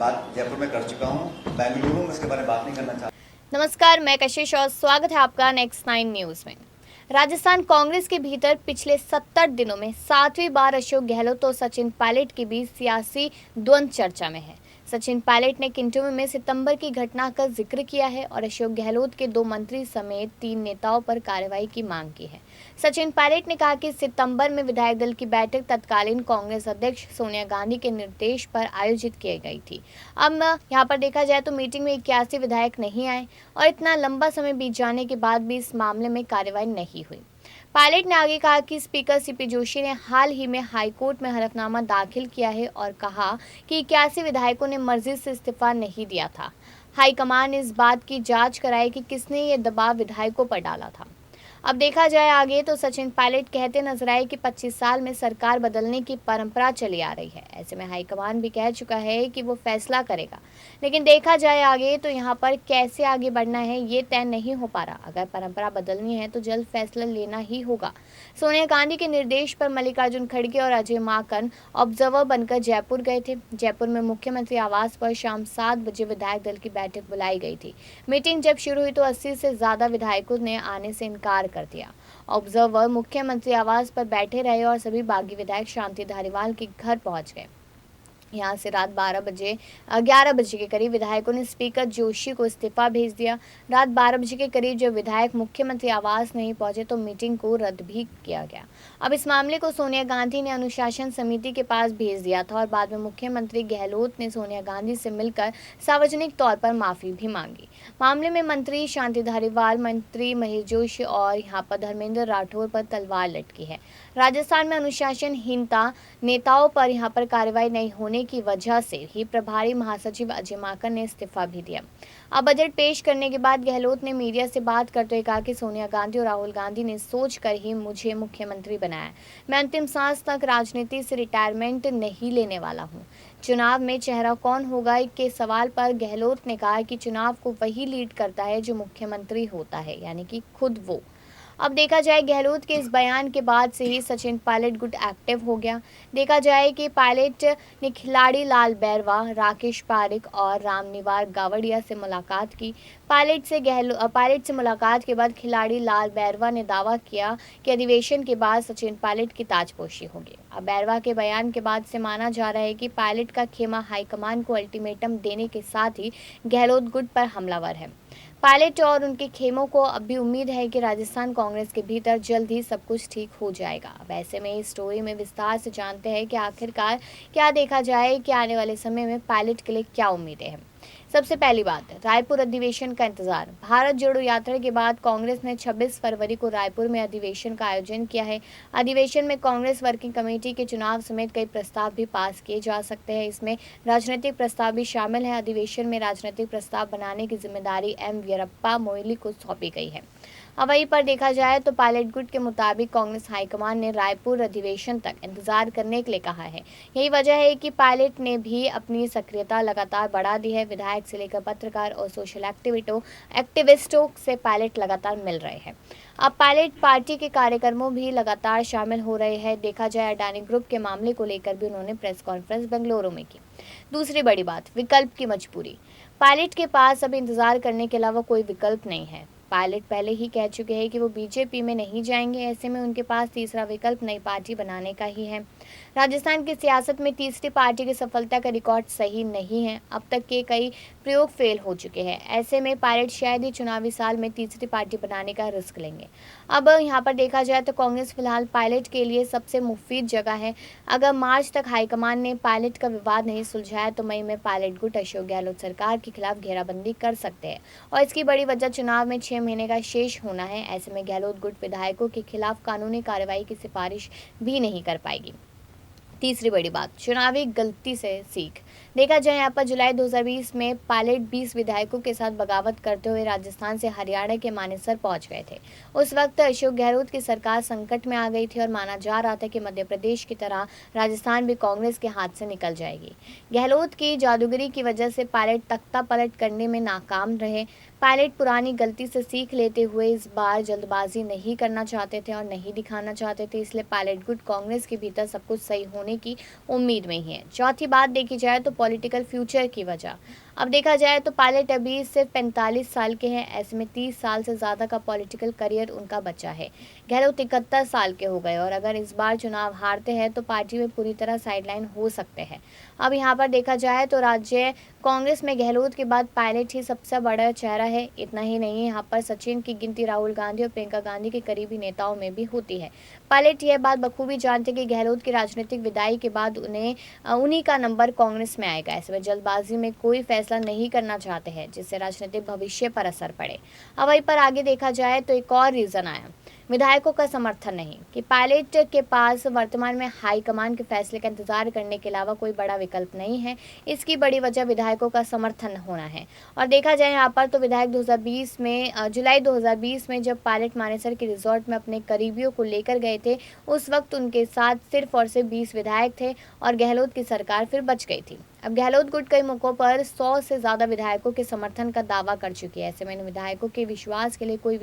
बात जयपुर में कर चुका हूँ, बेंगलुरु में इसके बारे में बात नहीं करना चाहता। नमस्कार, मैं कशिश और स्वागत है आपका नेक्स्ट 9 न्यूज में। राजस्थान कांग्रेस के भीतर पिछले 70 दिनों में 7वीं बार अशोक गहलोत और सचिन पायलट के बीच सियासी द्वंद्व चर्चा में है। सचिन पायलट ने किंटोमी में सितंबर की घटना का जिक्र किया है और अशोक गहलोत के 2 मंत्री समेत 3 नेताओं पर कार्रवाई की मांग की है। सचिन पायलट ने कहा कि सितंबर में विधायक दल की बैठक तत्कालीन कांग्रेस अध्यक्ष सोनिया गांधी के निर्देश पर आयोजित की गई थी। अब यहाँ पर देखा जाए तो मीटिंग में 81 विधायक नहीं आए और इतना लंबा समय बीत जाने के बाद भी इस मामले में कार्रवाई नहीं हुई। पायलट ने आगे कहा कि स्पीकर सीपी जोशी ने हाल ही में हाईकोर्ट में हलफनामा दाखिल किया है और कहा कि 81 विधायकों ने मर्जी से इस्तीफा नहीं दिया था। हाईकमान ने इस बात की जांच कराई कि किसने ये दबाव विधायकों पर डाला था। अब देखा जाए आगे तो सचिन पायलट कहते नजर आए कि 25 साल में सरकार बदलने की परंपरा चली आ रही है। ऐसे में हाईकमान भी कह चुका है कि वो फैसला करेगा, लेकिन देखा जाए आगे तो यहाँ पर कैसे आगे बढ़ना है ये तय नहीं हो पा रहा। अगर परंपरा बदलनी है तो जल्द फैसला लेना ही होगा। सोनिया गांधी के निर्देश पर मल्लिकार्जुन खड़गे और अजय माकन ऑब्जर्वर बनकर जयपुर गए थे। जयपुर में मुख्यमंत्री आवास पर शाम 7 बजे विधायक दल की बैठक बुलाई गई थी। मीटिंग जब शुरू हुई तो 80 से ज्यादा विधायकों ने आने से इनकार कर दिया। ऑब्जर्वर मुख्यमंत्री आवास पर बैठे रहे और सभी बागी विधायक शांति धारीवाल के घर पहुंच गए। यहाँ से रात 11 बजे के करीब विधायकों ने स्पीकर जोशी को इस्तीफा भेज दिया। रात 12 बजे के करीब जब विधायक मुख्यमंत्री आवास नहीं पहुंचे तो मीटिंग को रद्द भी किया गया। अब इस मामले को सोनिया गांधी ने अनुशासन समिति के पास भेज दिया था और बाद में मुख्यमंत्री गहलोत ने सोनिया गांधी से मिलकर सार्वजनिक तौर पर माफी भी मांगी। मामले में मंत्री शांति धारीवाल, मंत्री महेश जोशी और यहाँ पर धर्मेंद्र राठौर पर तलवार लटकी है। राजस्थान में अनुशासनहीनता नेताओं पर यहाँ पर कार्रवाई नहीं होने की वजह से ही प्रभारी महासचिव अजय माकन ने इस्तीफा भी दिया। अब बजट पेश करने के बाद गहलोत ने मीडिया से बात करते हुए कहा कि सोनिया गांधी और राहुल गांधी ने सोचकर ही मुझे मुख्यमंत्री बनाया। मैं अंतिम सांस तक राजनीति से रिटायरमेंट नहीं लेने वाला हूं। चुनाव में चेहरा कौन होगा के सवाल पर गहलोत ने कहा कि चुनाव को वही लीड करता है जो मुख्यमंत्री होता है, यानी कि खुद वो। अब देखा जाए गहलोत के इस बयान के बाद से ही सचिन पायलट गुट एक्टिव हो गया। देखा जाए कि पायलट ने खिलाड़ी लाल बैरवा, राकेश पारिक और रामनिवार गावड़िया से मुलाकात की। पायलट से मुलाकात के बाद खिलाड़ी लाल बैरवा ने दावा किया कि अधिवेशन के बाद सचिन पायलट की ताजपोशी होगी। अब बैरवा के बयान के बाद से माना जा रहा है कि पायलट का खेमा हाईकमान को अल्टीमेटम देने के साथ ही गहलोत गुट पर हमलावर है। पायलट और उनके खेमों को अब भी उम्मीद है कि राजस्थान कांग्रेस के भीतर जल्द ही सब कुछ ठीक हो जाएगा। वैसे में इस स्टोरी में विस्तार से जानते हैं कि आखिरकार क्या देखा जाए कि आने वाले समय में पायलट के लिए क्या उम्मीदें हैं। सबसे पहली बात, रायपुर अधिवेशन का इंतजार। भारत जोड़ो यात्रा के बाद कांग्रेस ने 26 फरवरी को रायपुर में अधिवेशन का आयोजन किया है। अधिवेशन में कांग्रेस वर्किंग कमेटी के चुनाव समेत कई प्रस्ताव भी पास किए जा सकते हैं। इसमें राजनीतिक प्रस्ताव भी शामिल है। अधिवेशन में राजनीतिक प्रस्ताव बनाने की जिम्मेदारी एम वीरप्पा मोइली को सौंपी गई है। अब वहीं पर देखा जाए तो पायलट गुट के मुताबिक कांग्रेस हाईकमान ने रायपुर अधिवेशन तक इंतजार करने के लिए कहा है। यही वजह है कि पायलट ने भी अपनी सक्रियता लगातार बढ़ा दी है। विधायक से लेकर पत्रकार और सोशल एक्टिविस्टों से पायलट लगातार मिल रहे हैं। अब पायलट पार्टी के कार्यक्रमों भी लगातार शामिल हो रहे हैं। देखा जाए अडानी ग्रुप के मामले को लेकर भी उन्होंने प्रेस कॉन्फ्रेंस बेंगलुरु में की। दूसरी बड़ी बात, विकल्प की मजबूरी। पायलट के पास अब इंतजार करने के अलावा कोई विकल्प नहीं है। पायलट पहले ही कह चुके हैं कि वो बीजेपी में नहीं जाएंगे। ऐसे में उनके पास तीसरा विकल्प नई पार्टी बनाने का ही है। राजस्थान की सियासत में तीसरी पार्टी की सफलता का रिकॉर्ड सही नहीं है। अब तक के कई प्रयोग फेल हो चुके हैं। ऐसे में पायलट शायद ही चुनावी साल में तीसरी पार्टी बनाने का रिस्क लेंगे। अब यहाँ पर देखा जाए तो कांग्रेस फिलहाल पायलट के लिए सबसे मुफीद जगह है। अगर मार्च तक हाईकमान ने पायलट का विवाद नहीं सुलझाया तो मई में पायलट गुट अशोक गहलोत सरकार के खिलाफ घेराबंदी कर सकते हैं और इसकी बड़ी वजह चुनाव में 6 महीने का शेष होना है। ऐसे में गहलोत गुट विधायकों के खिलाफ कानूनी कार्रवाई की सिफारिश भी नहीं कर पाएगी। तीसरी बड़ी बात, चुनावी गलती से सीख। देखा जाए यहाँ पर जुलाई 2020 में पायलट 20 विधायकों के साथ बगावत करते हुए राजस्थान से हरियाणा के मानेसर पहुंच गए थे। उस वक्त अशोक गहलोत की सरकार संकट में आ गई थी और माना जा रहा था कि मध्य प्रदेश की तरह राजस्थान भी कांग्रेस के हाथ से निकल जाएगी। गहलोत की जादूगरी की वजह से पायलट तख्ता पलट करने में नाकाम रहे। पायलट पुरानी गलती से सीख लेते हुए इस बार जल्दबाजी नहीं करना चाहते थे और नहीं दिखाना चाहते थे, इसलिए पायलट गुट कांग्रेस के भीतर सब कुछ सही होने की उम्मीद में ही है। चौथी बात देखी जाए तो पॉलिटिकल फ्यूचर की वजह। अब देखा जाए तो पायलट अभी सिर्फ 45 साल के हैं, ऐसे में 30 साल से ज़्यादा का पॉलिटिकल करियर उनका बचा है। गहलोत 71 साल के हो गए और अगर इस बार चुनाव हारते हैं तो पार्टी में पूरी तरह साइडलाइन हो सकते हैं। अब यहाँ पर देखा जाए तो राज्य कांग्रेस में गहलोत के बाद पायलट ही सबसे बड़ा चेहरा है। इतना ही नहीं, यहाँ पर सचिन की गिनती राहुल गांधी और प्रियंका गांधी के करीबी नेताओं में भी होती है। पायलट यह बात बखूबी जानते कि गहलोत की राजनीतिक विदाई के बाद उन्हीं का नंबर कांग्रेस में आएगा। ऐसे में जल्दबाजी में कोई फैसला नहीं करना चाहते हैं जिससे राजनीतिक भविष्य पर असर पड़े। अब वहीं पर आगे देखा जाए तो एक और रीजन आया, विधायकों का समर्थन नहीं, कि पायलट के पास वर्तमान में हाईकमान के फैसले का इंतजार करने के अलावा कोई बड़ा विकल्प नहीं है। इसकी बड़ी वजह विधायकों का समर्थन होना है। और देखा जाए यहाँ पर तो विधायक जुलाई 2020 में जब पायलट मानेसर के रिजॉर्ट में अपने करीबियों को लेकर गए थे, उस वक्त उनके साथ सिर्फ और सिर्फ 20 विधायक थे और गहलोत की सरकार फिर बच गई थी। अब गहलोत गुट कई मौकों पर 100 से ज़्यादा विधायकों के समर्थन का दावा कर चुकी है। ऐसे में इन विधायकों के विश्वास के लिए कोई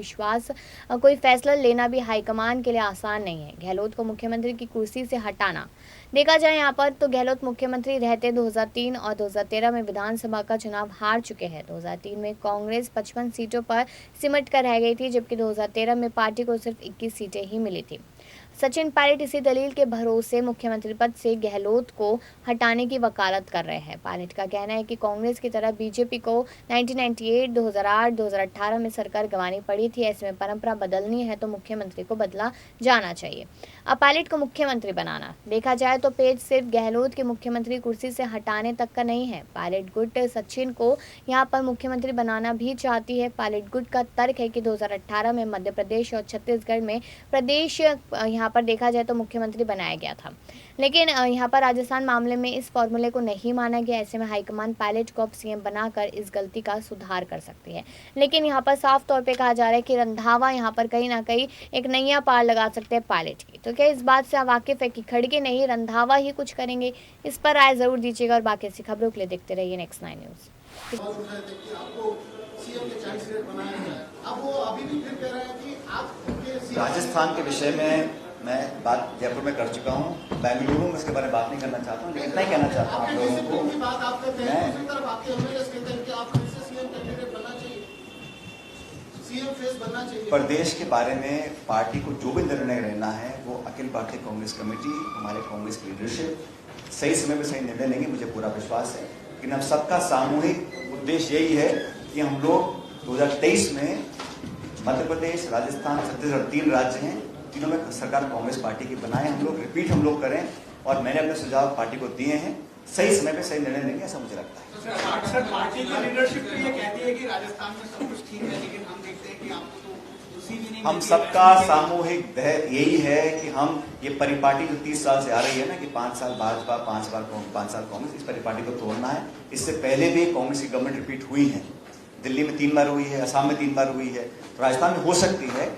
फैसला लेना भी हाईकमान के लिए आसान नहीं है। गहलोत को मुख्यमंत्री की कुर्सी से हटाना, देखा जाए यहाँ पर तो गहलोत मुख्यमंत्री रहते 2003 और 2013 में विधानसभा का चुनाव हार चुके हैं। 2003 में कांग्रेस 55 सीटों पर सिमट कर रह गई थी, जबकि 2013 में पार्टी को सिर्फ 21 सीटें ही मिली थी। सचिन पायलट इसी दलील के भरोसे मुख्यमंत्री पद से गहलोत को हटाने की वकालत कर रहे हैं। पायलट का कहना है कि कांग्रेस की तरह बीजेपी को 1998, 2008, 2018 में सरकार गंवानी पड़ी थी। ऐसे में परंपरा बदलनी है तो मुख्यमंत्री को बदला जाना चाहिए। अब पायलट को मुख्यमंत्री बनाना, देखा जाए तो पेज सिर्फ गहलोत के मुख्यमंत्री कुर्सी से हटाने तक का नहीं है। पायलट गुट सचिन को यहाँ पर मुख्यमंत्री बनाना भी चाहती है। पायलट गुट का तर्क है कि 2018 में मध्य प्रदेश और छत्तीसगढ़ में प्रदेश यहाँ पर देखा जाए तो मुख्यमंत्री बनाया गया था, लेकिन यहाँ पर राजस्थान मामले में इस फॉर्मूले को नहीं माना गया। ऐसे में हाईकमान पायलट को अब सीएम बनाकर इस गलती का सुधार कर सकती है। लेकिन यहाँ पर साफ तौर पे कहा जा रहा है कि रंधावा यहाँ पर कहीं ना कहीं एक नैया पार लगा सकते हैं पायलट की। तो क्या इस बात से वाकिफ है कि खड़गे नहीं रंधावा ही कुछ करेंगे? इस पर राय जरूर दीजिएगा और बाकी ऐसी खबरों के लिए देखते रहिए नेक्स्ट 9 न्यूज़। राजस्थान के विषय में मैं बात जयपुर में कर चुका हूँ, बेंगलुरु में इसके बारे में बात नहीं करना चाहता हूँ, लेकिन इतना ही कहना चाहता हूँ आप लोगों को प्रदेश के बारे में पार्टी को जो भी निर्णय लेना है वो अखिल भारतीय कांग्रेस कमेटी, हमारे कांग्रेस की लीडरशिप सही समय पर सही निर्णय लेंगे, मुझे पूरा विश्वास है। लेकिन हम सबका सामूहिक उद्देश्य यही है कि हम लोग 2023 में मध्य प्रदेश, राजस्थान, छत्तीसगढ़ 3 राज्य हैं, तीनों में सरकार कांग्रेस पार्टी की बनाए, हम लोग रिपीट हम लोग करें और मैंने अपने सुझाव पार्टी को दिए हैं। सही समय पे सही निर्णय लेंगे, ऐसा मुझे लगता है। अक्सर पार्टी की लीडरशिप भी ये कहती है कि राजस्थान में सब कुछ ठीक है, लेकिन हम देखते हैं कि आपको तो उसी भी नहीं। हम सबका सामूहिक यही है कि हम ये परिपाटी जो 30 साल से आ रही है ना, कि 5 साल भाजपा, 5 साल कांग्रेस, इस परिपाटी को तोड़ना है। इससे पहले भी कांग्रेस की गवर्नमेंट रिपीट हुई है, दिल्ली में 3 बार हुई है, असम में 3 बार हुई है, तो राजस्थान में हो सकती है।